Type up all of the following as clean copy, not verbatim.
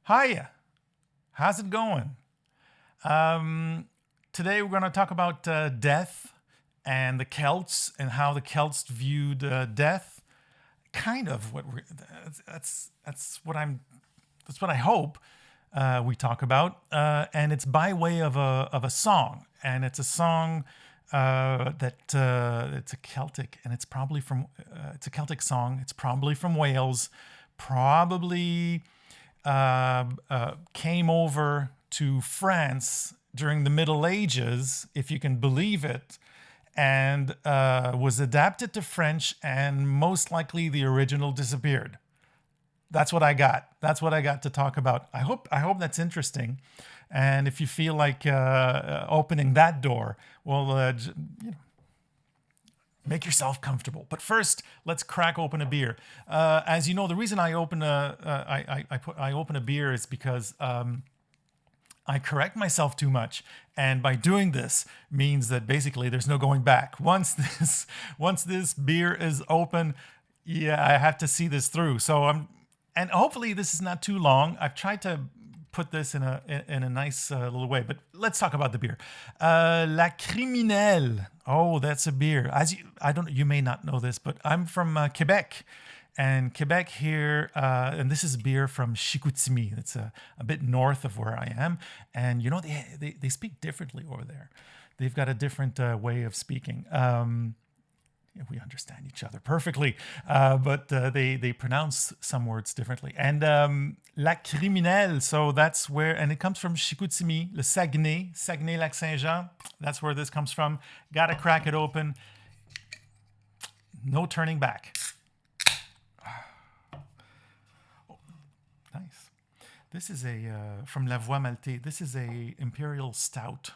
Hiya, how's it going? Um, Today we're going to talk about death and the Celts and how the Celts viewed death. Kind of what we're that's what I hope we talk about, and it's by way of a song, and it's a song that it's a Celtic, and it's a Celtic song. It's probably from Wales, probably came over to France during the Middle Ages, if you can believe it, and was adapted to French, and most likely the original disappeared. That's what I got. That's what I got to talk about. I hope that's interesting, and if you feel like opening that door, well, make yourself comfortable. But first, let's crack open a beer. As you know, the reason I open a beer is because I correct myself too much, and by doing this means that basically there's no going back. Once this beer is open, yeah, I have to see this through. And hopefully this is not too long. I've tried to put this in a nice little way, but let's talk about the beer. La criminelle. Oh, that's a beer. You may not know this, but I'm from Quebec. And Quebec here, and this is beer from Chicoutimi. It's a bit north of where I am. And they speak differently over there. They've got a different way of speaking. We understand each other perfectly, but they pronounce some words differently. And La Criminelle, so that's where, and it comes from Chicoutimi, le Saguenay-Lac-Saint-Jean. That's where this comes from. Gotta crack it open. No turning back. Nice. This is from La Voie Maltée. This is a imperial stout.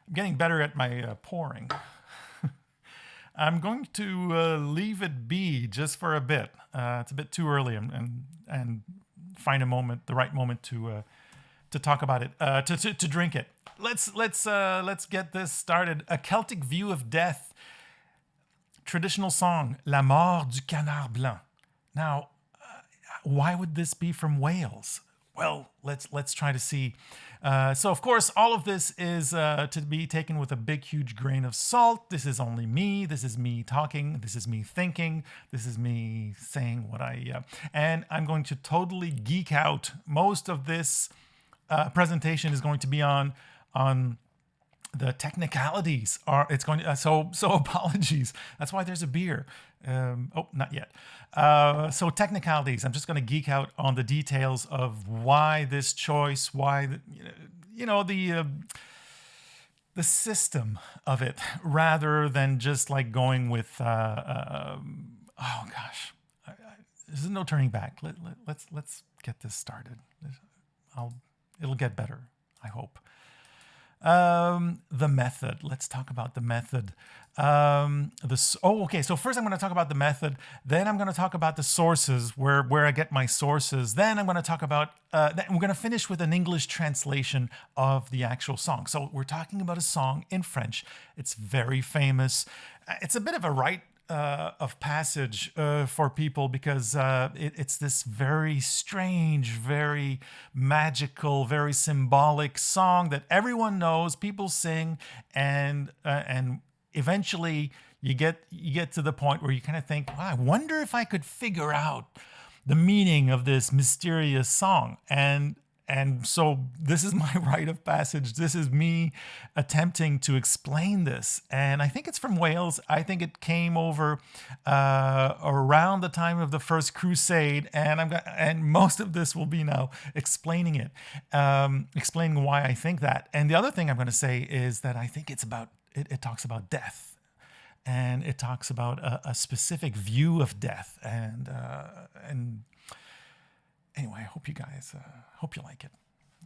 I'm getting better at my pouring. I'm going to leave it be just for a bit. It's a bit too early, and find the right moment to talk about it, to drink it. Let's get this started. A Celtic view of death. Traditional song, La Mort du Canard Blanc. Now, why would this be from Wales? Well, let's try to see. So, of course, all of this is to be taken with a big, huge grain of salt. This is only me. This is me talking. This is me thinking. This is me saying what and I'm going to totally geek out. Most of this presentation is going to be on the technicalities. It's going to, so apologies. That's why there's a beer. Not yet. So technicalities. I'm just going to geek out on the details of why this choice, why the system of it, rather than just like going with oh gosh, there's no turning back. Let's get this started. It'll get better, I hope. The method. Let's talk about the method. Okay. So first, I'm going to talk about the method. Then I'm going to talk about the sources, where I get my sources. Then I'm going to talk about. We're going to finish with an English translation of the actual song. So we're talking about a song in French. It's very famous. It's a bit of a rite of passage for people, because it's this very strange, very magical, very symbolic song that everyone knows, people sing, and eventually you get to the point where you kind of think, wow, I wonder if I could figure out the meaning of this mysterious song. And so this is my rite of passage. This is me attempting to explain this. And I think it's from Wales. I think it came over around the time of the First Crusade. And most of this will be now explaining it, explaining why I think that. And the other thing I'm going to say is that I think it talks about death. And it talks about a specific view of death. And anyway, I hope you guys hope you like it.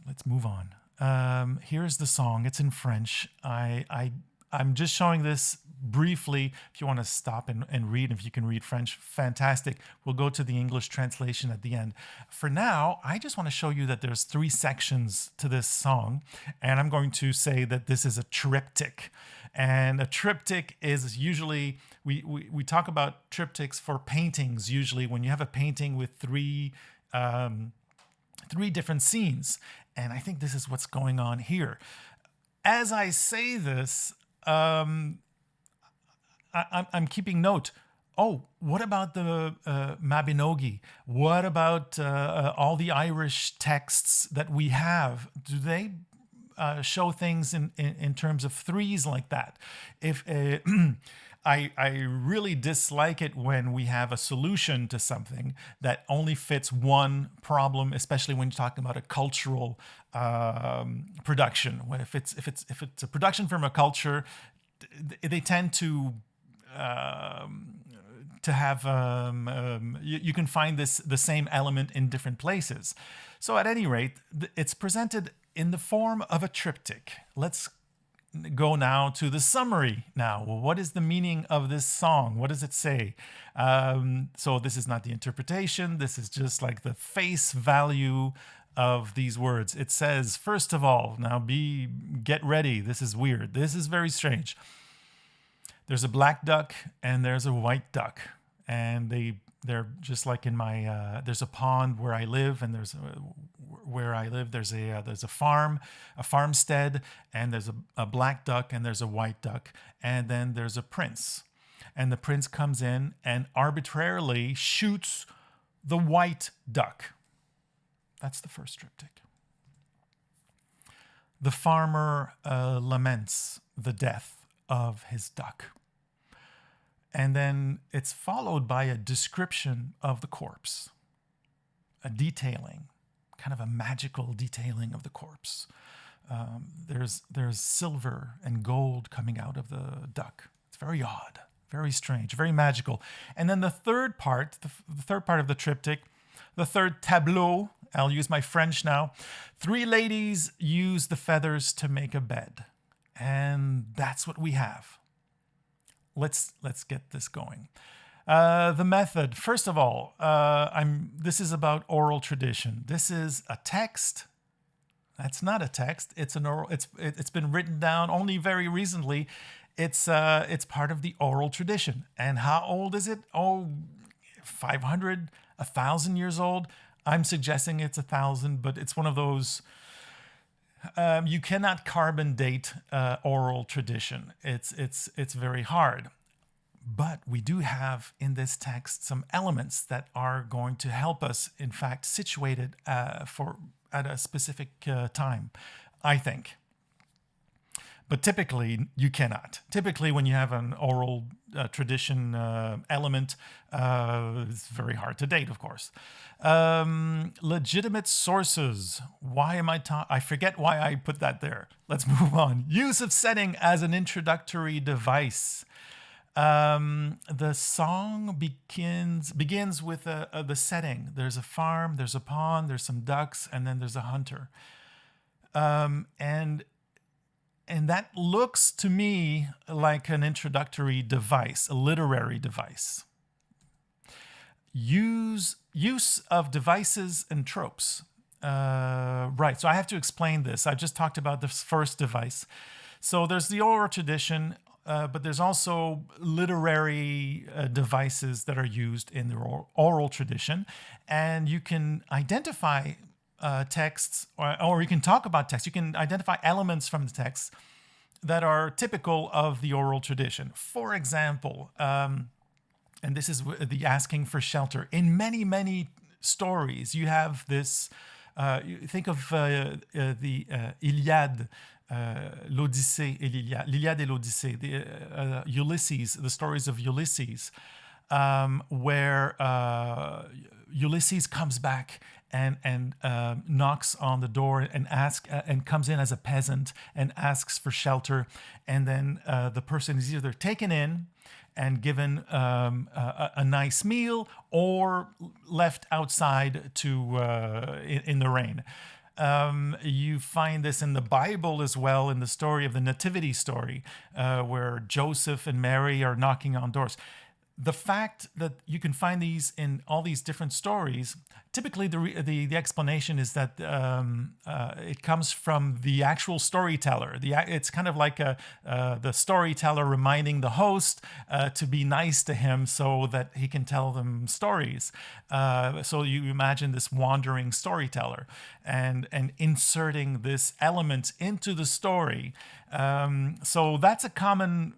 Let's move on. Here's the song. It's in French. I I'm just showing this briefly. If you want to stop and read, if you can read French, fantastic. We'll go to the English translation at the end. For now, I just want to show you that there's 3 sections to this song, and I'm going to say that this is a triptych. And a triptych is usually, we talk about triptychs for paintings, usually when you have a painting with 3 different scenes. And I think this is what's going on here. As I say this, I'm keeping note. Oh, what about the Mabinogi? What about all the Irish texts that we have? Do they show things in terms of 3s like that? If I really dislike it when we have a solution to something that only fits one problem, especially when you're talking about a cultural production. If it's a production from a culture, they tend to have you can find the same element in different places. So at any rate, it's presented in the form of a triptych. Let's go now to the summary now. Well, what is the meaning of this song? What does it say? So this is not the interpretation. This is just like the face value of these words. It says, first of all, now get ready. This is weird. This is very strange. There's a black duck and there's a white duck, and they're just like in my there's a pond where I live, and there's a farm, a farmstead, and there's a black duck and there's a white duck, and then there's a prince, and the prince comes in and arbitrarily shoots the white duck. That's the first triptych. The farmer laments the death of his duck. And then it's followed by a description of the corpse, a detailing, kind of a magical detailing of the corpse. There's silver and gold coming out of the duck. It's very odd, very strange, very magical. And then the third part of the triptych, the third tableau, I'll use my French now. 3 ladies use the feathers to make a bed. And that's what we have. Let's get this going. The method. First of all, this is about oral tradition. This is a text. That's not a text. It's an oral. It's been written down only very recently. It's part of the oral tradition. And how old is it? Oh, 500, 1,000 years old. I'm suggesting it's 1,000, but it's one of those. You cannot carbon date oral tradition. It's very hard. But we do have in this text some elements that are going to help us, in fact, situate it at a specific time, I think. But typically, you cannot. Typically, when you have an oral tradition element, it's very hard to date, of course. Legitimate sources. Why am I forget why I put that there. Let's move on. Use of setting as an introductory device. The song begins with the setting. There's a farm, there's a pond, there's some ducks, and then there's a hunter. And that looks to me like an introductory device, a literary device. Use of devices and tropes. Right, so I have to explain this. I just talked about the first device. So there's the oral tradition, but there's also literary devices that are used in the oral tradition. And you can identify texts, or you can talk about text. You can identify elements from the text that are typical of the oral tradition. For example, and this is the asking for shelter. In many, many stories, you have this, you think of the Iliad, l'Odyssée et l'Iliade et l'Odyssée, the Ulysses, the stories of Ulysses, where Ulysses comes back and knocks on the door and comes in as a peasant and asks for shelter, and then the person is either taken in and given a nice meal or left outside in the rain. You find this in the Bible as well, in the story of the Nativity story, where Joseph and Mary are knocking on doors. The fact that you can find these in all these different stories, typically the explanation is that it comes from the actual storyteller. It's kind of like the storyteller reminding the host to be nice to him so that he can tell them stories. So you imagine this wandering storyteller and inserting this element into the story. So that's a common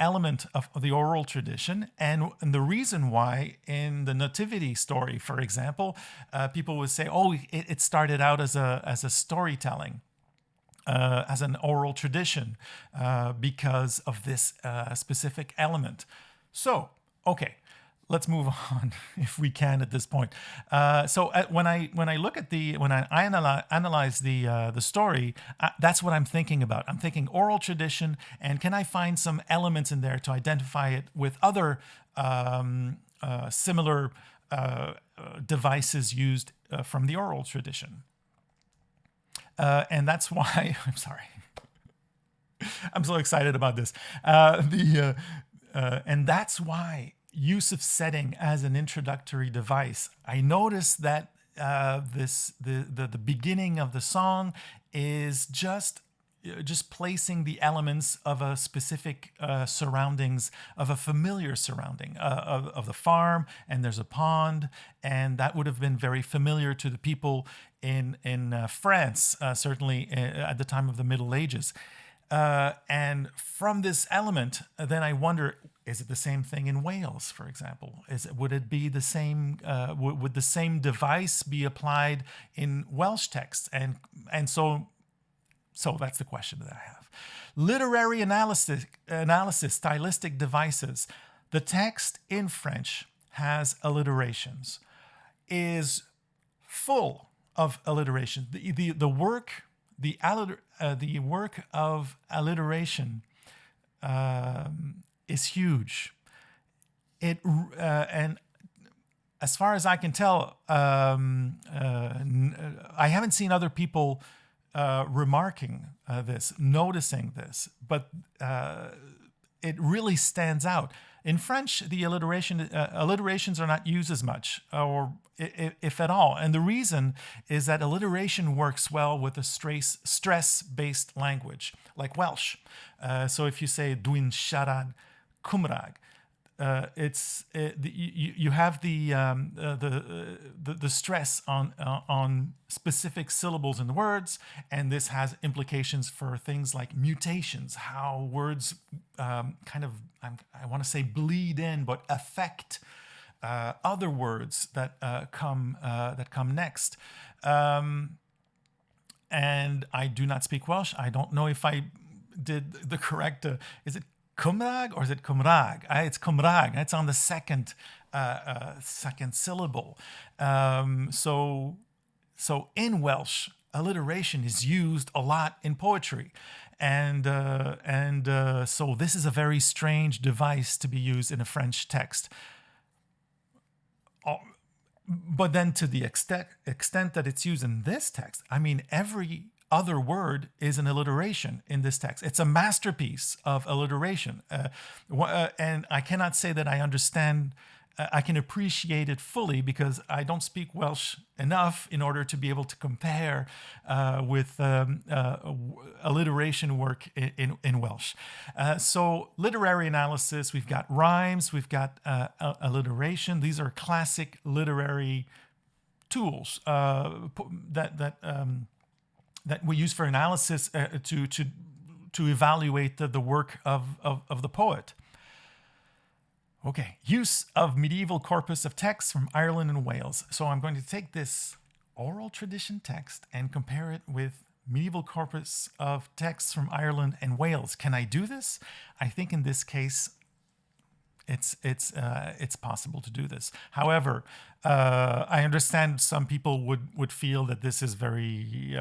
element of the oral tradition, and the reason why in the Nativity story, for example, people would say, "Oh, it started out as a storytelling, as an oral tradition, because of this specific element." So, okay. Let's move on, if we can, at this point. So when I look at when I analyze the story, that's what I'm thinking about. I'm thinking oral tradition, and can I find some elements in there to identify it with other similar devices used from the oral tradition? And that's why I'm sorry. I'm so excited about this. And that's why use of setting as an introductory device. I noticed that the beginning of the song is just placing the elements of a specific surroundings, of a familiar surrounding of the farm, and there's a pond, and that would have been very familiar to the people in France, certainly at the time of the Middle Ages. And from this element, then I wonder, is it the same thing in Wales, for example? Would it be the same? Would the same device be applied in Welsh texts? And so that's the question that I have. Literary analysis, stylistic devices. The text in French has alliterations, is full of alliteration. The work of alliteration is huge. And as far as I can tell, I haven't seen other people remarking noticing this, but it really stands out. In French, the alliterations are not used as much, or if at all. And the reason is that alliteration works well with a stress-based language, like Welsh. So if you say Duin siarad Cymraeg, you have the stress on specific syllables in the words, and this has implications for things like mutations, how words kind of, I want to say bleed in, but affect other words that come next. And I do not speak Welsh. I don't know if I did the correct. Is it Cymraeg or is it Cymraeg? It's Cymraeg. It's on the second syllable. So in Welsh, alliteration is used a lot in poetry, and so this is a very strange device to be used in a French text. But then to the extent that it's used in this text, I mean, every other word is an alliteration in this text. It's a masterpiece of alliteration. And I cannot say that I understand, I can appreciate it fully, because I don't speak Welsh enough in order to be able to compare with alliteration work in Welsh. So literary analysis, we've got rhymes, we've got alliteration. These are classic literary tools that we use for analysis to evaluate the work of the poet. Okay, use of medieval corpus of texts from Ireland and Wales. So I'm going to take this oral tradition text and compare it with medieval corpus of texts from Ireland and Wales. Can I do this? I think in this case, it's possible to do this. However, I understand some people would feel that this is very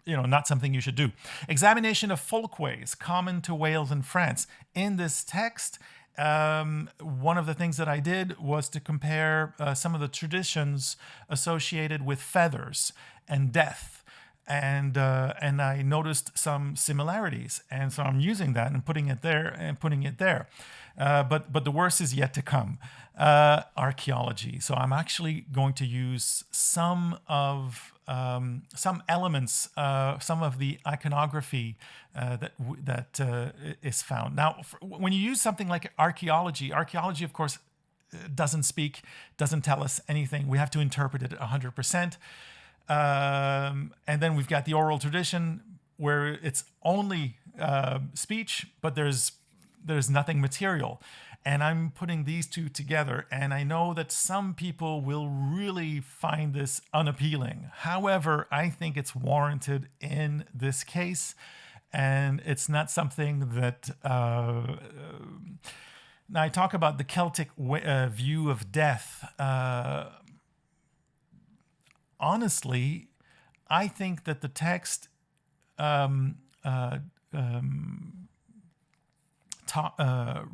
not something you should do. Examination of folkways common to Wales and France. In this text, one of the things that I did was to compare some of the traditions associated with feathers and death. And I noticed some similarities, and so I'm using that and putting it there. But the worst is yet to come. Archaeology. So I'm actually going to use some elements, some of the iconography that is found. Now, when you use something like archaeology, of course, doesn't speak, doesn't tell us anything. We have to interpret it 100%. And then we've got the oral tradition where it's only speech, but there's nothing material. And I'm putting these two together, and I know that some people will really find this unappealing. However, I think it's warranted in this case, and it's not something that... Now, I talk about the Celtic view of death. Honestly, I think that the text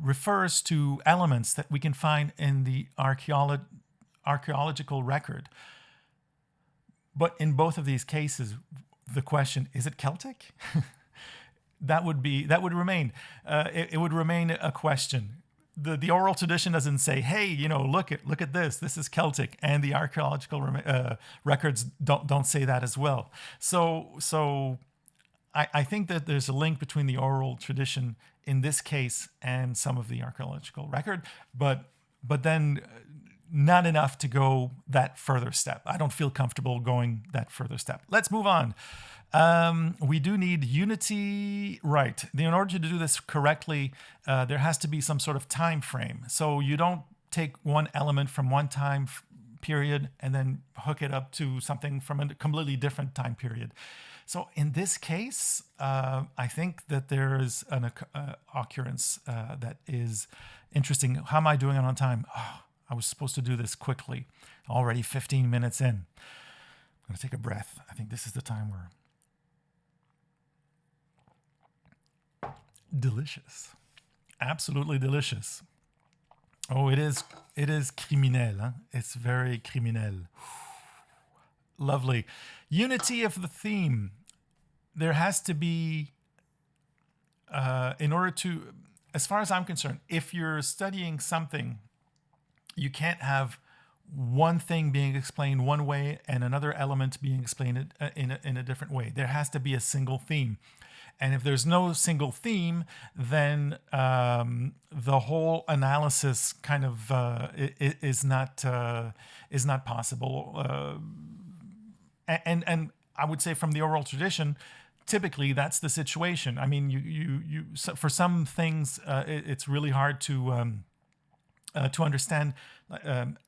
refers to elements that we can find in the archaeological record. But in both of these cases, the question, is it Celtic? It would remain a question. The oral tradition doesn't say, hey, look at this is Celtic, and the archaeological records don't say that as well. So I think that there's a link between the oral tradition in this case and some of the archaeological record, but then not enough to go that further step. I don't feel comfortable going that further step. Let's move on. We do need unity, right? In order to do this correctly, there has to be some sort of time frame. So you don't take one element from one time period and then hook it up to something from a completely different time period. So in this case, I think that there is an occurrence that is interesting. How am I doing on time? Oh, I was supposed to do this quickly. Already 15 minutes in. I'm going to take a breath. I think this is the time where... Delicious. Absolutely delicious. Oh, it is criminelle. Huh? It's very criminelle. Lovely. Unity of the theme. There has to be, in order to, as far as I'm concerned, if you're studying something, you can't have one thing being explained one way and another element being explained in a different way. There has to be a single theme. And if there's no single theme, then the whole analysis kind of is not possible. And I would say from the oral tradition, typically that's the situation. I mean, you for some things it's really hard to understand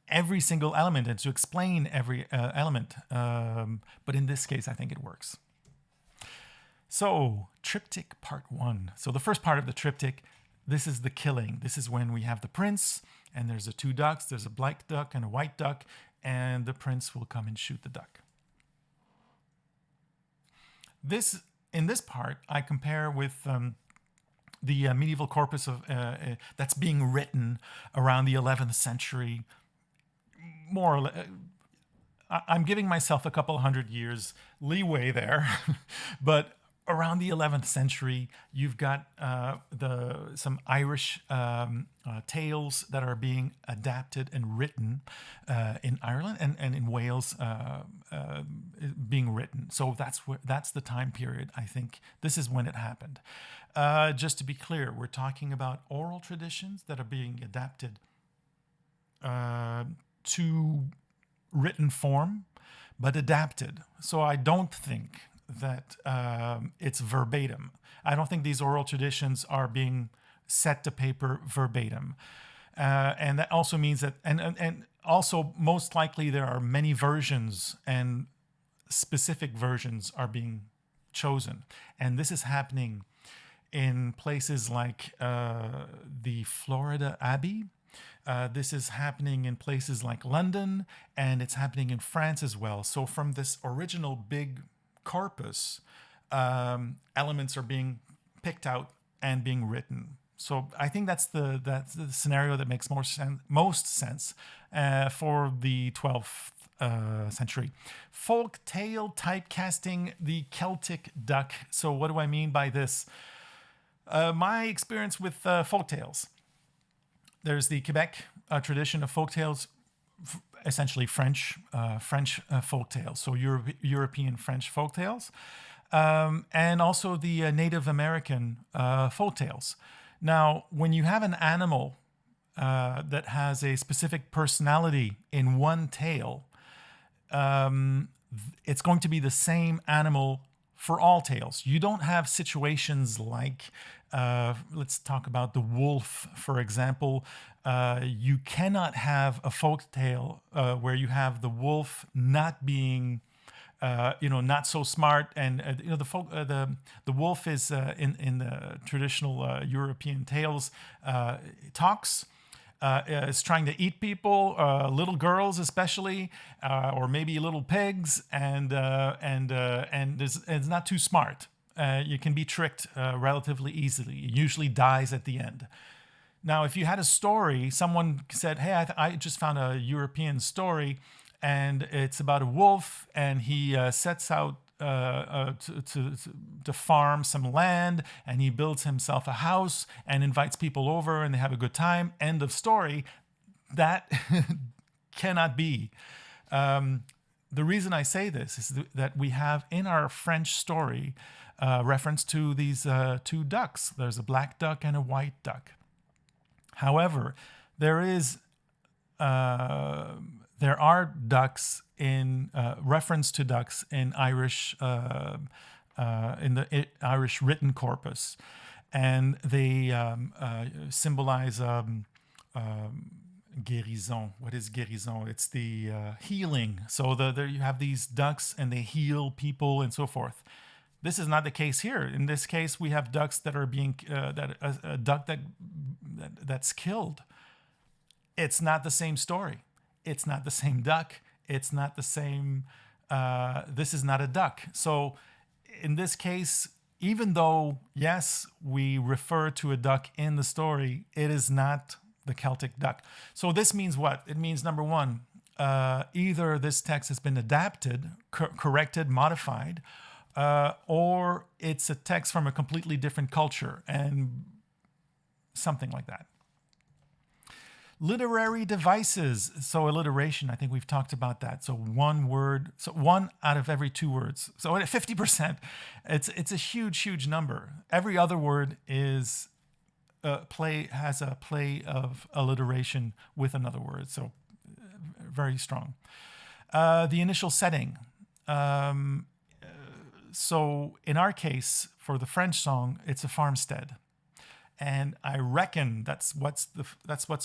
every single element and to explain every element. But in this case, I think it works. So, triptych part 1. So the first part of the triptych, this is the killing. This is when we have the prince, and there's the two ducks. There's a black duck and a white duck, and the prince will come and shoot the duck. In this part, I compare with the medieval corpus of that's being written around the 11th century, more or less. I'm giving myself a couple hundred years leeway there, but around the 11th century, you've got some Irish tales that are being adapted and written in Ireland and in Wales being written. So that's the time period. I think this is when it happened. Just to be clear, we're talking about oral traditions that are being adapted to written form, but adapted. So I don't think that it's verbatim. I don't think these oral traditions are being set to paper verbatim. And that also means that, and also most likely there are many versions and specific versions are being chosen. And this is happening in places like the Florida Abbey. This is happening in places like London, and it's happening in France as well. So from this original big corpus, elements are being picked out and being written. So I think that's the scenario that makes most sense for the 12th century. Folk tale typecasting the Celtic duck. So what do I mean by this? My experience with folk tales. There's the Quebec tradition of folk tales, essentially French folk tales, so European French folk tales, and also the Native American folk tales. Now, when you have an animal that has a specific personality in one tale, it's going to be the same animal for all tales. You don't have situations like, let's talk about the wolf, for example. You cannot have a folk tale where you have the wolf not being, not so smart, and the wolf is in the traditional European tales talks. Is trying to eat people, little girls especially, or maybe little pigs, and it's not too smart. You can be tricked relatively easily. It usually dies at the end. Now, if you had a story, someone said, "Hey, I just found a European story, and it's about a wolf, and he sets out to farm some land, and he builds himself a house and invites people over, and they have a good time. End of story." That cannot be. The reason I say this is that we have in our French story reference to these two ducks. There's a black duck and a white duck. However, there are ducks in reference to ducks in Irish in the Irish written corpus, and they symbolize guérison. What is guérison? It's the healing. So there you have these ducks, and they heal people and so forth. This is not the case here. In this case, we have ducks that are being a duck that's killed. It's not the same story. It's not the same duck. It's not the same. This is not a duck. So in this case, even though, yes, we refer to a duck in the story, it is not the Celtic duck. So this means what? It means, number one, either this text has been adapted, corrected, modified, or it's a text from a completely different culture, and something like that. Literary devices. So alliteration, I think we've talked about that. So one word, so one out of every two words. So at 50%, it's a huge number. Every other word has a play of alliteration with another word. So very strong. The initial setting. So in our case, for the French song, it's a farmstead. And I reckon that's what's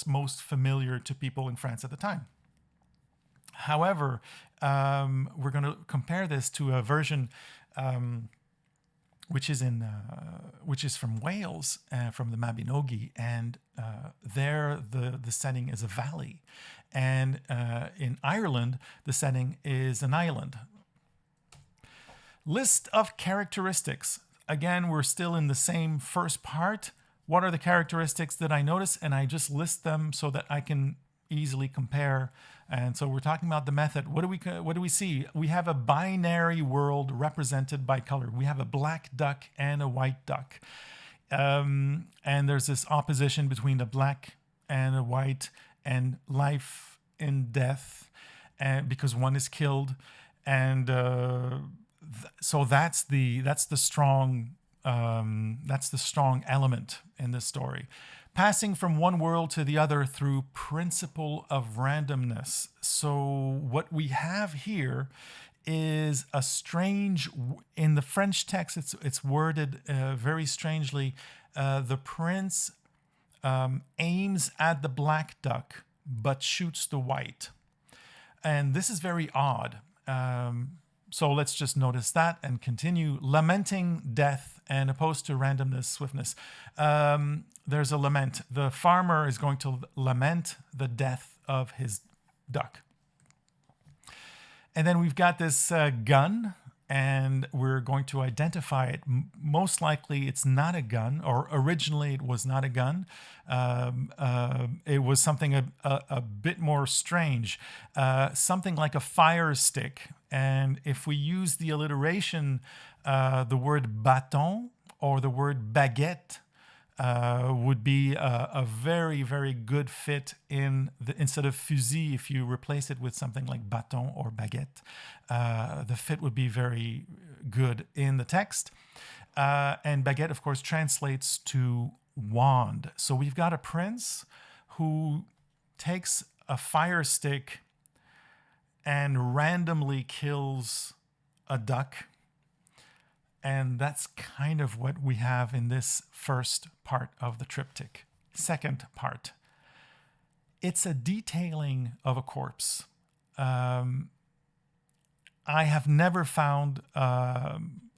most familiar to people in France at the time. However, we're going to compare this to a version which is from Wales, from the Mabinogi, and there the setting is a valley, and in Ireland the setting is an island. List of characteristics. Again, we're still in the same first part. What are the characteristics that I notice? And I just list them so that I can easily compare. And so we're talking about the method. What do we see? We have a binary world represented by color. We have a black duck and a white duck. And there's this opposition between the black and the white, and life and death, and because one is killed. And so that's the strong element in this story. Passing from one world to the other through principle of randomness. So what we have here is a strange, in the French text, it's worded very strangely. The prince aims at the black duck, but shoots the white. And this is very odd. So let's just notice that and continue. Lamenting death, and opposed to randomness, swiftness. There's a lament. The farmer is going to lament the death of his duck. And then we've got this gun. and we're going to identify it. Most likely it's not a gun, or originally it was not a gun. It was something a bit more strange, something like a fire stick. And if we use the alliteration, the word bâton or the word baguette would be a very, very good fit instead of fusil. If you replace it with something like bâton or baguette, the fit would be very good in the text. And baguette, of course, translates to wand. So we've got a prince who takes a fire stick and randomly kills a duck. And that's kind of what we have in this first part of the triptych. Second part, it's a detailing of a corpse. I have never found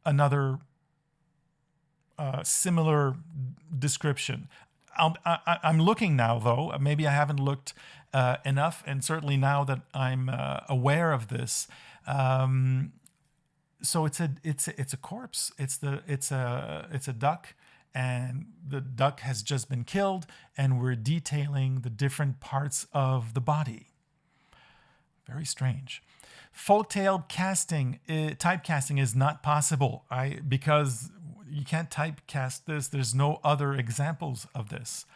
another similar description. I'm looking now, though. Maybe I haven't looked enough, and certainly now that I'm aware of this. So it's a corpse. It's a duck, and the duck has just been killed, and we're detailing the different parts of the body. Very strange. Folktale typecasting is not possible. Because you can't typecast this. There's no other examples of this.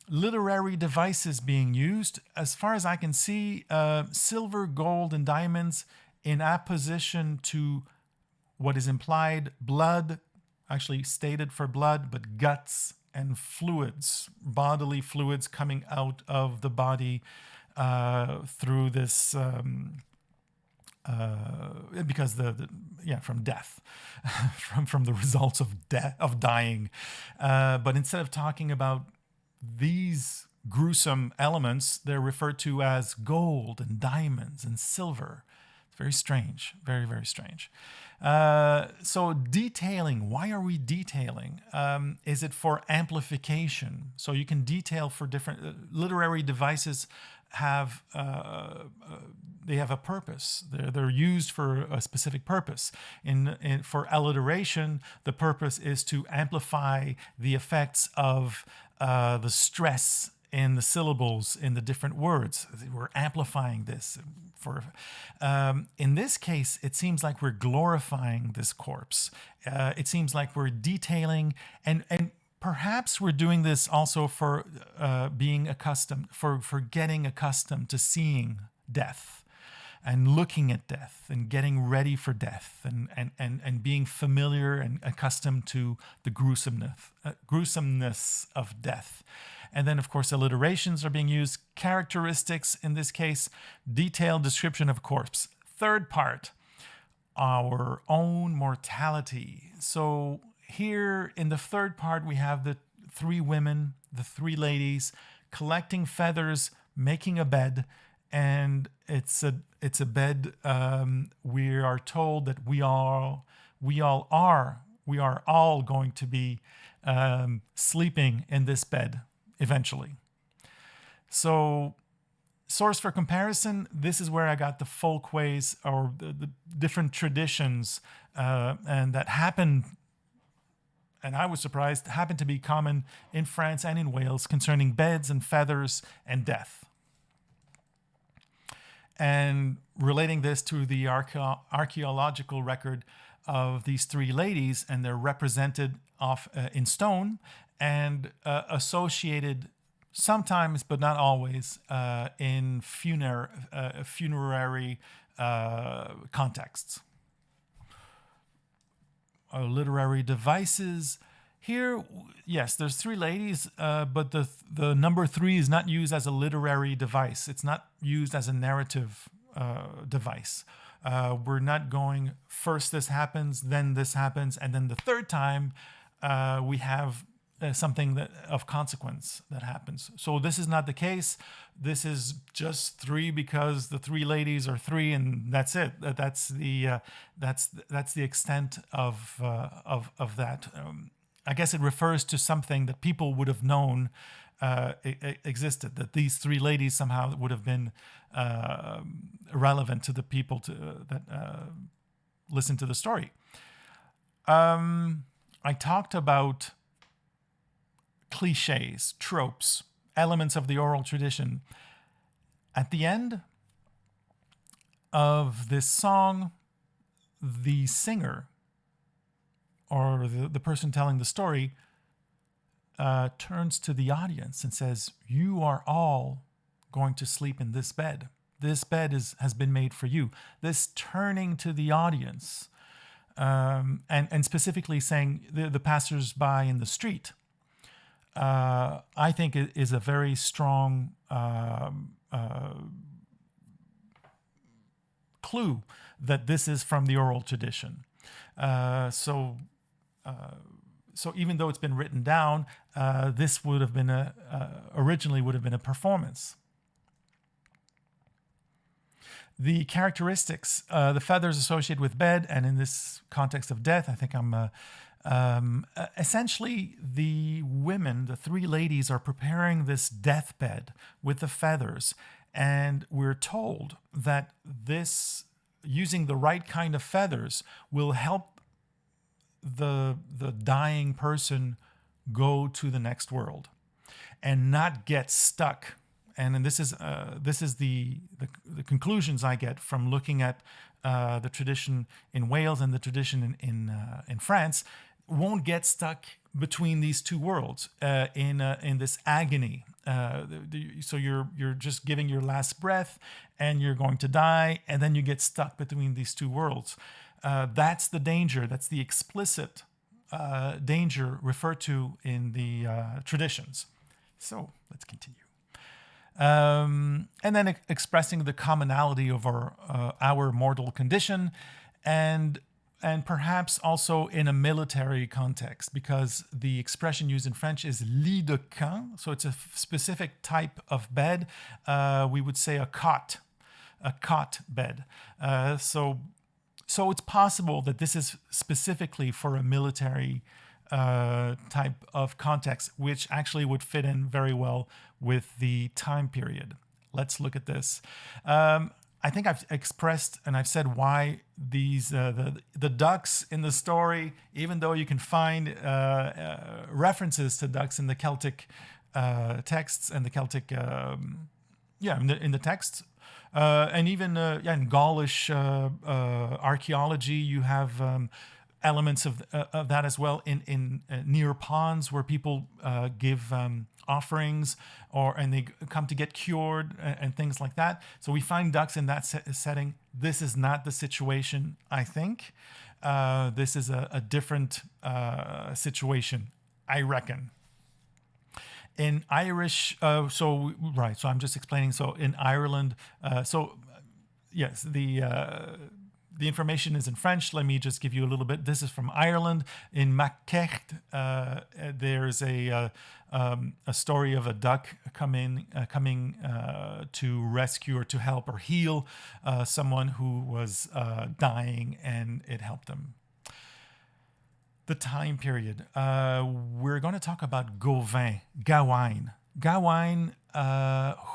Literary devices being used, as far as I can see, silver, gold, and diamonds in apposition to what is implied, blood, actually stated for blood, but guts and fluids, bodily fluids coming out of the body through this, because from death, from the results of dying. But instead of talking about these gruesome elements, they're referred to as gold and diamonds and silver. It's very strange, very, very strange. So detailing, why are we detailing? Is it for amplification? So you can detail for different literary devices they have a purpose. They're used for a specific purpose. For alliteration, the purpose is to amplify the effects of the stress in the syllables in the different words. We're amplifying this. In this case, it seems like we're glorifying this corpse. It seems like we're detailing, and perhaps we're doing this also for being accustomed, for getting accustomed to seeing death and looking at death and getting ready for death and being familiar and accustomed to the gruesomeness of death. And then, of course, alliterations are being used. Characteristics, in this case, detailed description of corpse. Third part, our own mortality. So here in the third part, we have the three women, the three ladies, collecting feathers, making a bed. And it's a bed. We are told that we are all going to be sleeping in this bed eventually. So, source for comparison, this is where I got the folkways, or the different traditions and that happened, and I was surprised, happened to be common in France and in Wales concerning beds and feathers and death. And relating this to the archaeological record of these three ladies, and they're represented in stone and associated sometimes, but not always, in funerary contexts. Literary devices. Here, yes, there's three ladies, but the number three is not used as a literary device. It's not used as a narrative device. We're not going, first this happens, then this happens, and then the third time we have something of consequence that happens. So this is not the case. This is just three because the three ladies are three, and that's it. That's the extent of that. I guess it refers to something that people would have known existed. That these three ladies somehow would have been relevant to the people listen to the story. I talked about cliches, tropes, elements of the oral tradition. At the end of this song, the singer or the person telling the story turns to the audience and says, "You are all going to sleep in this bed. This bed has been made for you." This turning to the audience and specifically saying the passers-by in the street, I think is a very strong clue that this is from the oral tradition. So even though it's been written down, this would have been originally would have been a performance. The characteristics, the feathers associated with bed, and in this context of death, I think essentially the women, the three ladies, are preparing this deathbed with the feathers, and we're told that this, using the right kind of feathers, will help the dying person go to the next world and not get stuck. And this is the conclusions I get from looking at the tradition in Wales and the tradition in France. Won't get stuck between these two worlds in this agony. So you're just giving your last breath and you're going to die, and then you get stuck between these two worlds. That's the danger. That's the explicit danger referred to in the traditions. So let's continue. And then expressing the commonality of our mortal condition, and perhaps also in a military context, because the expression used in French is lit de camp, so it's a specific type of bed. We would say a cot bed. So it's possible that this is specifically for a military type of context, which actually would fit in very well with the time period. Let's look at this. I think I've expressed and I've said why these the ducks in the story, even though you can find references to ducks in the Celtic texts and the Celtic in the texts, and even in Gaulish archeology, you have elements of that as well in near ponds where people give offerings and they come to get cured and things like that. So we find ducks in that setting. This is not the situation, I think. This is a different situation, I reckon. In Irish, so I'm just explaining. So in Ireland, yes, the information is in French. Let me just give you a little bit. This is from Ireland. In Macecht, there's a story of a duck coming to rescue or to help or heal someone who was dying, and it helped them. The time period. We're going to talk about Gawain,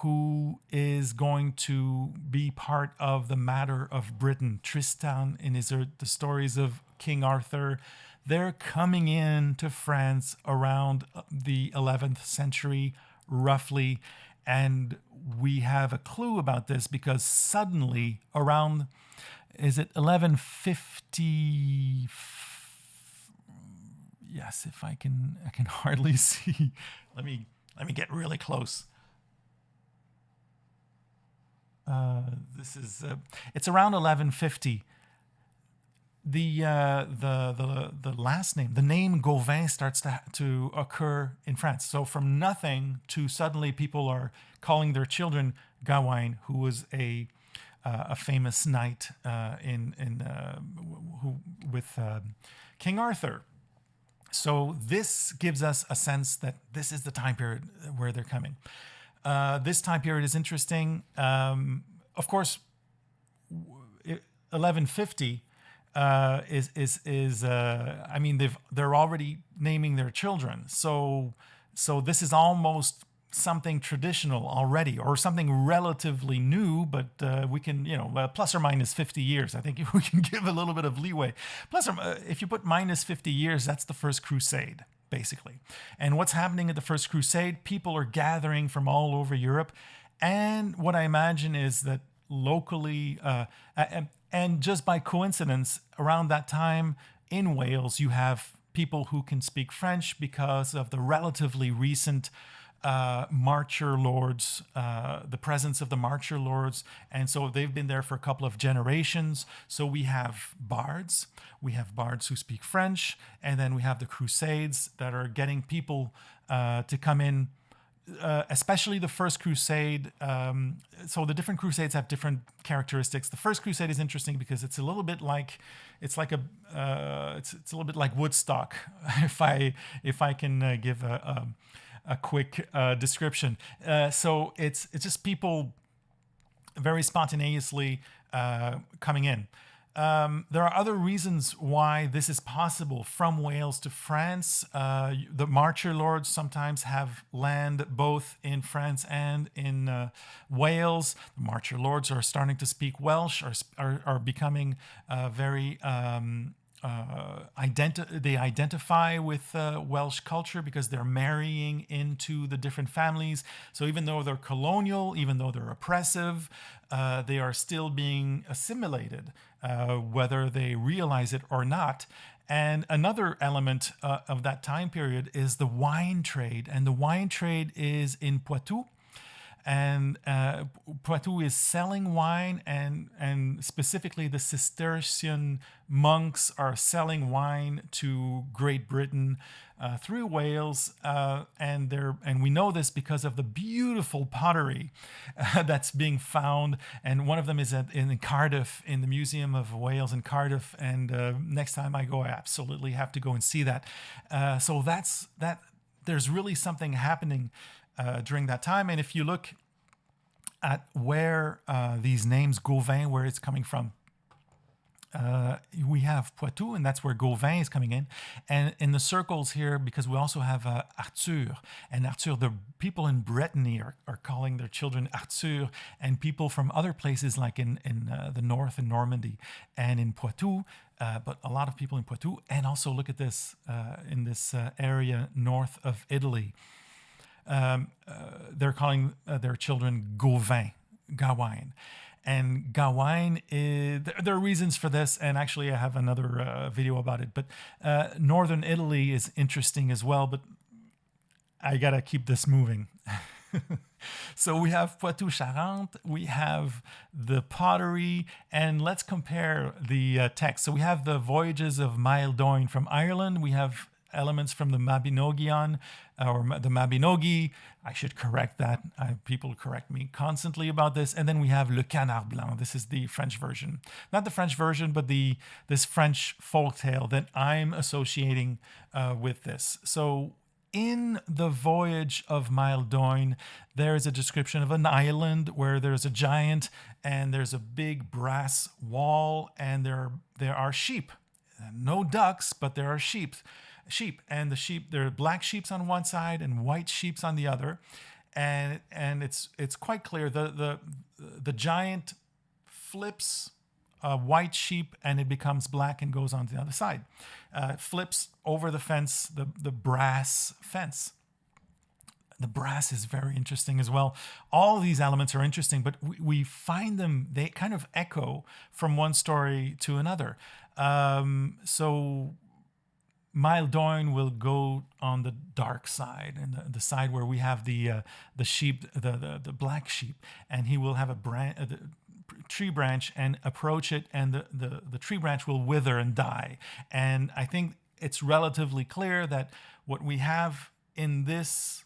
who is going to be part of the matter of Britain. Tristan in Isolde, the stories of King Arthur. They're coming in to France around the 11th century, roughly. And we have a clue about this because suddenly around, is it 1150? Yes, if I can hardly see. Let me get really close. This is it's around 1150. The last name, the name Gauvin, starts to occur in France. So from nothing to suddenly people are calling their children Gawain, who was a famous knight with King Arthur. So this gives us a sense that this is the time period where they're coming. This time period is interesting. Of course, 1150 is they're already naming their children. So this is almost something traditional already or something relatively new, but we can, plus or minus 50 years. I think we can give a little bit of leeway. If you put minus 50 years, that's the First Crusade, basically. And what's happening at the First Crusade? People are gathering from all over Europe. And what I imagine is that locally, and just by coincidence, around that time in Wales, you have people who can speak French because of the relatively recent marcher lords, the presence of the marcher lords. And so they've been there for a couple of generations. So we have bards who speak French, and then we have the Crusades that are getting people to come in. Especially the First Crusade. So the different Crusades have different characteristics. The First Crusade is interesting because it's a little bit like it's a little bit like Woodstock, if I can give a quick description. So it's just people very spontaneously coming in. There are other reasons why this is possible from Wales to France. The marcher lords sometimes have land both in France and in Wales. The marcher lords are starting to speak Welsh, are becoming very they identify with Welsh culture because they're marrying into the different families. So even though they're colonial, even though they're oppressive, they are still being assimilated, whether they realize it or not. And another element of that time period is the wine trade. And the wine trade is in Poitou. And Poitou is selling wine, and specifically the Cistercian monks are selling wine to Great Britain through Wales, and we know this because of the beautiful pottery that's being found. And one of them is in Cardiff, in the Museum of Wales in Cardiff. And next time I go, I absolutely have to go and see that. So that's that. There's really something happening during that time. And if you look at where these names, Gauvin, where it's coming from, we have Poitou, and that's where Gauvin is coming in. And in the circles here, because we also have Arthur. And Arthur, the people in Brittany are calling their children Arthur, and people from other places like in the north, in Normandy, and in Poitou, but a lot of people in Poitou. And also look at this, in this area north of Italy. They're calling their children Gauvin. And Gawain is, there are reasons for this, and actually I have another video about it. But northern Italy is interesting as well, but I gotta keep this moving. So we have Poitou-Charentes, we have the pottery, and let's compare the text. So we have the voyages of Mael Duin from Ireland. We have elements from the Mabinogian, or the Mabinogi. I should correct that. People correct me constantly about this. And then we have Le Canard Blanc. This is the French version. Not the French version, but this French folktale that I'm associating with this. So in the voyage of Mael Duin, there is a description of an island where there's a giant and there's a big brass wall, and there are sheep. No ducks, but there are sheep, and the sheep, there are black sheep on one side and white sheep on the other, and it's quite clear the giant flips a white sheep and it becomes black and goes on to the other side, flips over the fence, the brass fence. The brass is very interesting as well. All these elements are interesting, but we find them, they kind of echo from one story to another. So Mael Duin will go on the dark side, and the side where we have the sheep, the black sheep, and he will have a tree branch and approach it, and the tree branch will wither and die. And I think it's relatively clear that what we have in this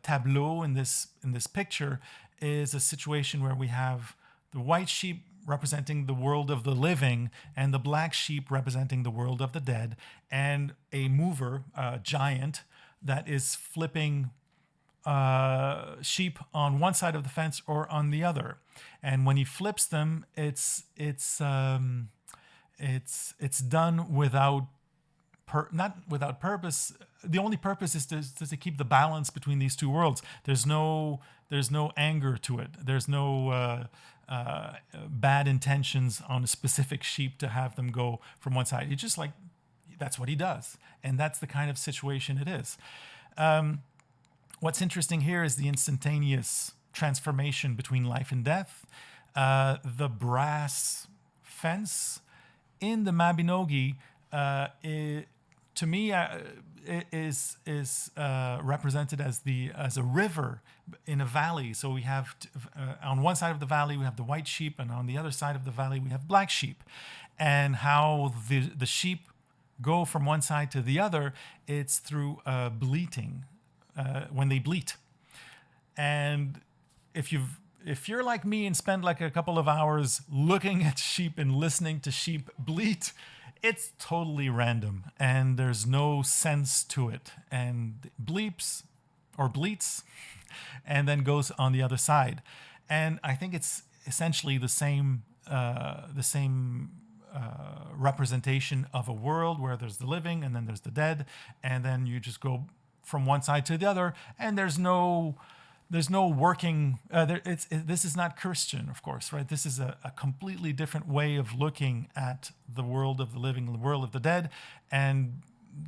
tableau, in this picture, is a situation where we have the white sheep representing the world of the living and the black sheep representing the world of the dead, and a mover, a giant, that is flipping sheep on one side of the fence or on the other. And when he flips them, it's done without not without purpose. The only purpose is to keep the balance between these two worlds. There's no anger to it. There's no bad intentions on a specific sheep to have them go from one side. It's just like that's what he does, and that's the kind of situation it is. What's interesting here is the instantaneous transformation between life and death. The brass fence in the Mabinogi, to me, is represented as a river in a valley. So we have on one side of the valley we have the white sheep, and on the other side of the valley we have black sheep, and how the sheep go from one side to the other. It's through bleating when they bleat, and if you're like me and spend like a couple of hours looking at sheep and listening to sheep bleat, it's totally random and there's no sense to it, and bleeps or bleats and then goes on the other side. And I think it's essentially the same representation of a world where there's the living and then there's the dead, and then you just go from one side to the other, and there's no working. This is not Christian, of course, right? This is a completely different way of looking at the world of the living, the world of the dead, and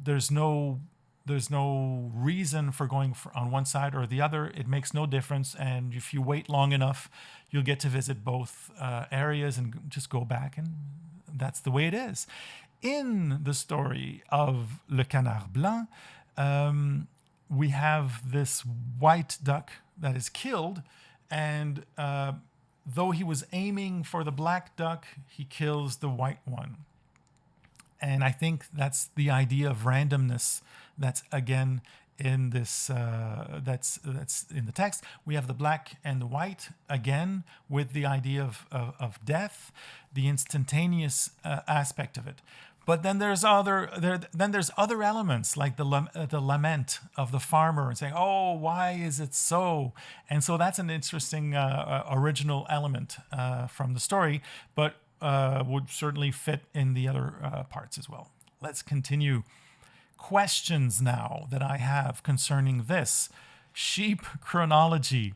there's no reason for going on one side or the other. It makes no difference, and if you wait long enough, you'll get to visit both areas and just go back, and that's the way it is. In the story of Le Canard Blanc, we have this white duck that is killed, and though he was aiming for the black duck, he kills the white one. And I think that's the idea of randomness that's again in this that's in the text. We have the black and the white again with the idea of death, the instantaneous aspect of it. But then there's other elements like the lament of the farmer and saying, "Oh, why is it so?" And so that's an interesting original element from the story, but would certainly fit in the other parts as well. Let's continue. Questions now that I have concerning this sheep chronology.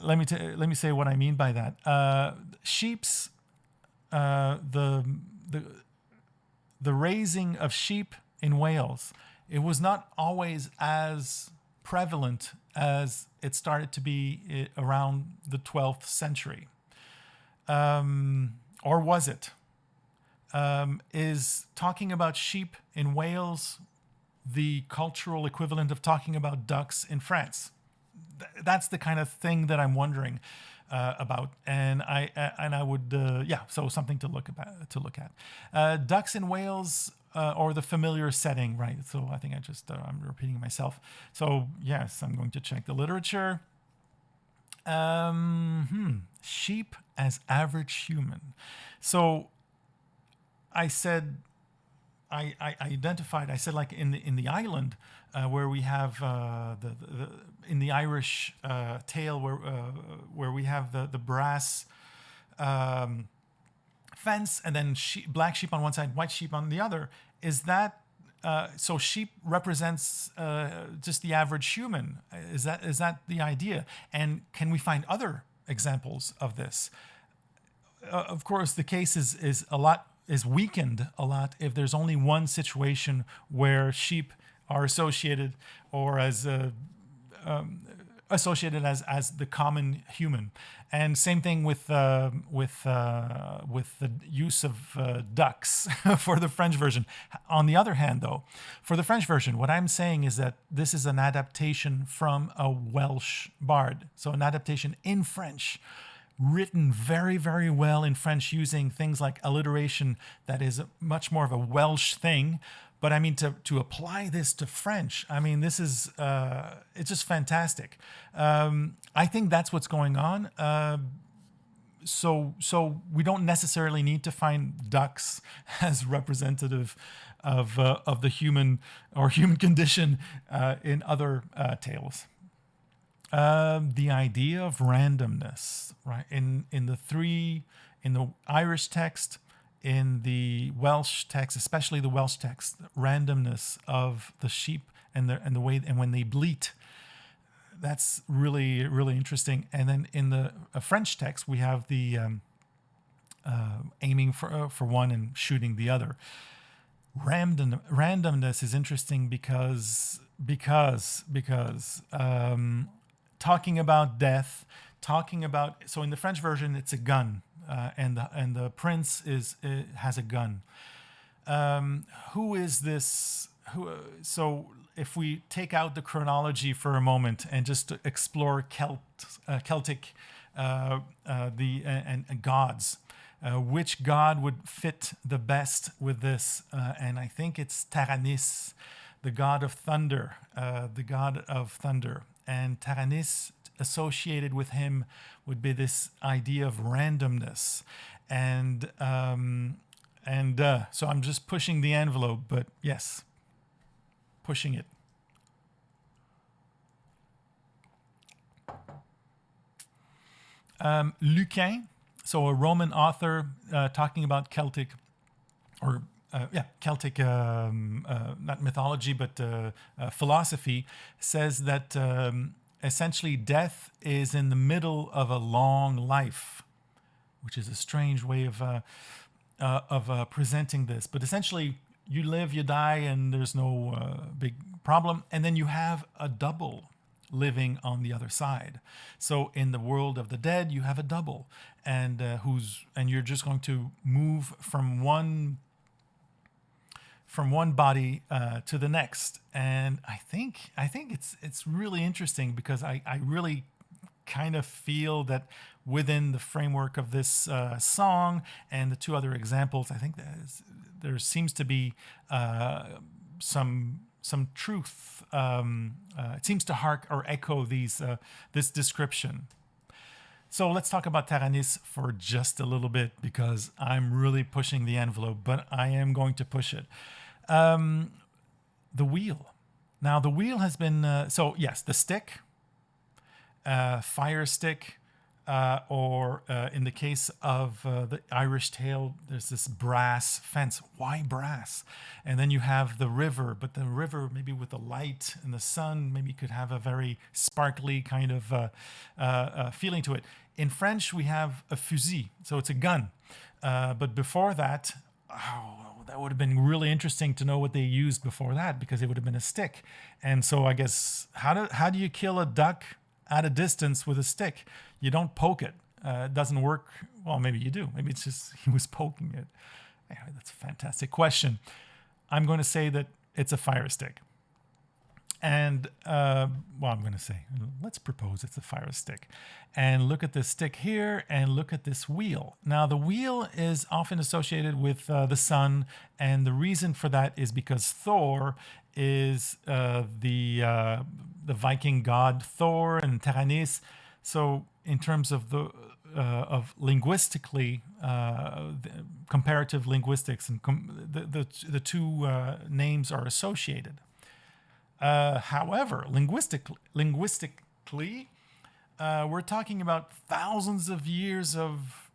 Let me say what I mean by that. Sheep's the raising of sheep in Wales, it was not always as prevalent as it started to be around the 12th century. Or was it? Is talking about sheep in Wales the cultural equivalent of talking about ducks in France? That's the kind of thing that I'm wondering about, and I would so something to look at. Ducks in Wales, or the familiar setting, right? So I think I'm repeating myself. So yes, I'm going to check the literature. Sheep as average human. So I said, I identified. I said, like in the island where we have in the Irish tale where we have the brass fence, and then black sheep on one side, white sheep on the other. Is that so? Sheep represents just the average human. Is that the idea? And can we find other examples of this? Of course, the case is weakened a lot if there's only one situation where sheep are associated or as associated as the common human, and same thing with the use of ducks for the French version. On the other hand, though, for the French version, what I'm saying is that this is an adaptation from a Welsh bard, so an adaptation in French, written very, very well in French, using things like alliteration that is much more of a Welsh thing. But I mean, to apply this to French, I mean, this is, it's just fantastic. I think that's what's going on. So we don't necessarily need to find ducks as representative of the human or human condition in other tales. The idea of randomness, right? In the Irish text, in the Welsh text, especially the Welsh text, randomness of the sheep and the way and when they bleat. That's really, really interesting. And then in the French text, we have the aiming for one and shooting the other. Randomness is interesting because talking about death, so in the French version it's a gun, and the prince has a gun. Who is this? So if we take out the chronology for a moment and just explore Celtic and gods. Which god would fit the best with this? And I think it's Taranis, the god of thunder, And Taranis, associated with him, would be this idea of randomness. And so I'm just pushing the envelope, but yes, pushing it. Lucian, so a Roman author talking about Celtic, not mythology, but philosophy, says that essentially death is in the middle of a long life, which is a strange way of presenting this. But essentially, you live, you die, and there's no big problem. And then you have a double living on the other side. So in the world of the dead, you have a double, and you're just going to move from one body to the next. And I think it's really interesting because I really kind of feel that within the framework of this song and the two other examples, I think there seems to be some truth. It seems to hark or echo this description. So let's talk about Taranis for just a little bit because I'm really pushing the envelope, but I am going to push it. The wheel. Now the wheel has been so yes, the stick, fire stick, or in the case of the Irish tale, there's this brass fence. Why brass? And then you have the river, but the river maybe with the light and the sun maybe could have a very sparkly kind of feeling to it. In French, we have a fusil, so it's a gun. But before that, that would have been really interesting to know what they used before that, because it would have been a stick. And so I guess how do you kill a duck at a distance with a stick? You don't poke it. It doesn't work. Well, maybe you do. Maybe it's just he was poking it. Anyway, that's a fantastic question. I'm going to say that it's a fire stick. And, I'm going to say, let's propose it's a fire stick. And look at this stick here and look at this wheel. Now, the wheel is often associated with the sun. And the reason for that is because Thor is the Viking god Thor, and Taranis. So in terms of of linguistically, comparative linguistics, and the two names are associated. However, linguistically, we're talking about thousands of years of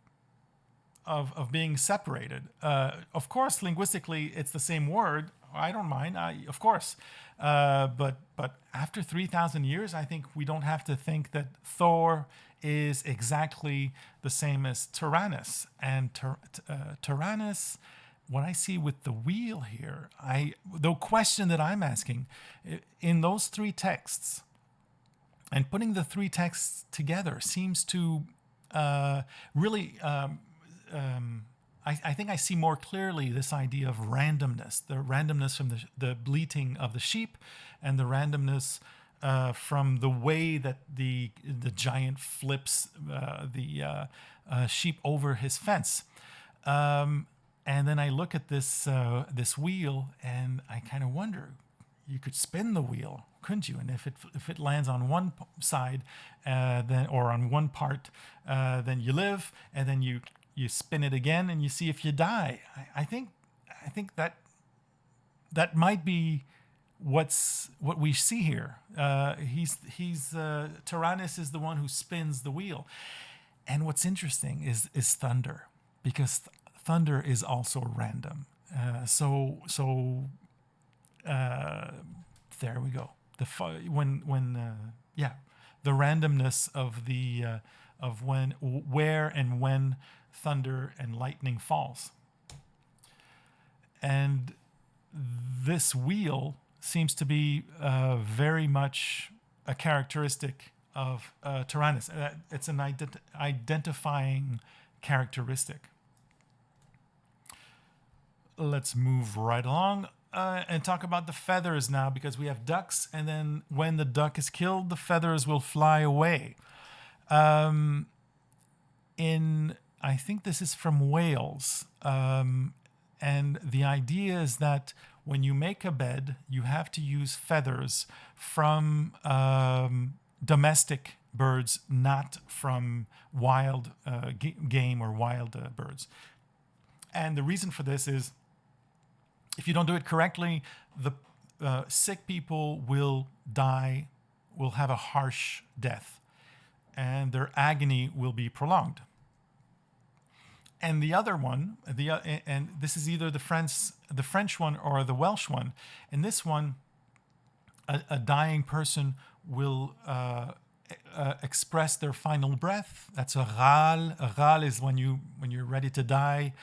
being separated. Of course, linguistically, it's the same word. I don't mind, of course. But after 3,000 years, I think we don't have to think that Thor is exactly the same as Taranis. And Taranis, what I see with the wheel here, the question that I'm asking, in those three texts, and putting the three texts together seems to really... I think I see more clearly this idea of randomness, the randomness from the bleating of the sheep, and the randomness from the way that the giant flips the sheep over his fence. And then I look at this wheel, and I kind of wonder, you could spin the wheel, couldn't you? And if it lands on one side, or on one part, then you live, and then you spin it again and you see if you die. I think that might be what we see here. Taranis is the one who spins the wheel. And what's interesting is thunder, because thunder is also random. There we go. The randomness of the of where and when thunder and lightning falls. And this wheel seems to be very much a characteristic of Taranis. It's an identifying characteristic. Let's move right along and talk about the feathers now, because we have ducks, and then when the duck is killed, the feathers will fly away. I think this is from Wales. And the idea is that when you make a bed, you have to use feathers from domestic birds, not from wild game or wild birds. And the reason for this is, if you don't do it correctly, the sick people will die, will have a harsh death, and their agony will be prolonged. And the other one, and this is either the French one or the Welsh one. In this one, a dying person will express their final breath. That's a râle. A râle is when you're ready to die,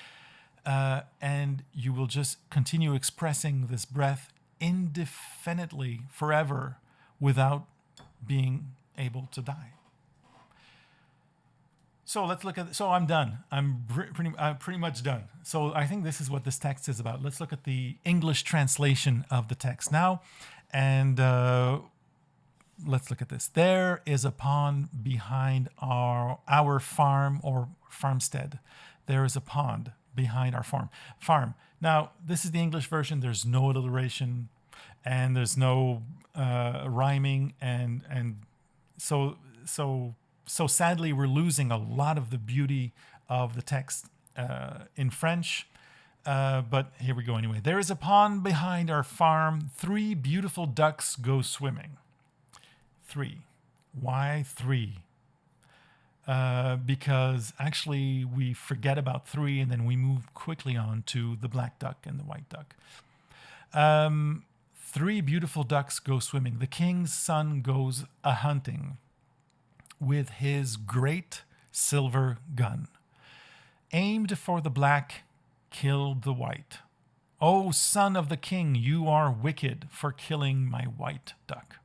and you will just continue expressing this breath indefinitely, forever, without being able to die. So let's look at. So I'm done. I'm pretty much done. So I think this is what this text is about. Let's look at the English translation of the text now, and let's look at this. There is a pond behind our farm or farmstead. There is a pond behind our farm. Now this is the English version. There's no alliteration, and there's no rhyming, and so sadly, we're losing a lot of the beauty of the text in French. But here we go anyway. There is a pond behind our farm. 3 beautiful ducks go swimming. 3. Why 3? Because actually we forget about 3 and then we move quickly on to the black duck and the white duck. 3 beautiful ducks go swimming. The king's son goes a-hunting with his great silver gun. Aimed for the black, killed the white. O son of the king, you are wicked for killing my white duck.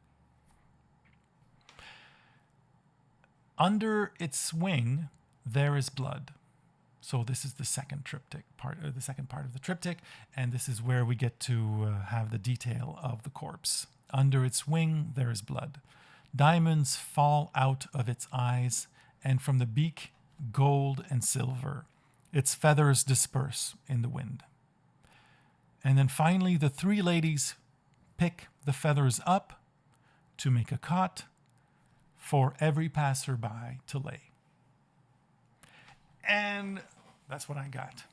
Under its wing, there is blood. So this is the second part of the triptych, and this is where we get to have the detail of the corpse. Under its wing, there is blood. Diamonds fall out of its eyes, and from the beak, gold and silver. Its feathers disperse in the wind. And then finally, the 3 ladies pick the feathers up to make a cot for every passerby to lay. And that's what I got.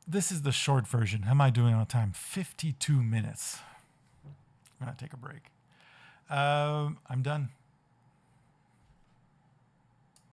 This is the short version. How am I doing on time? 52 minutes. I'm going to take a break. I'm done.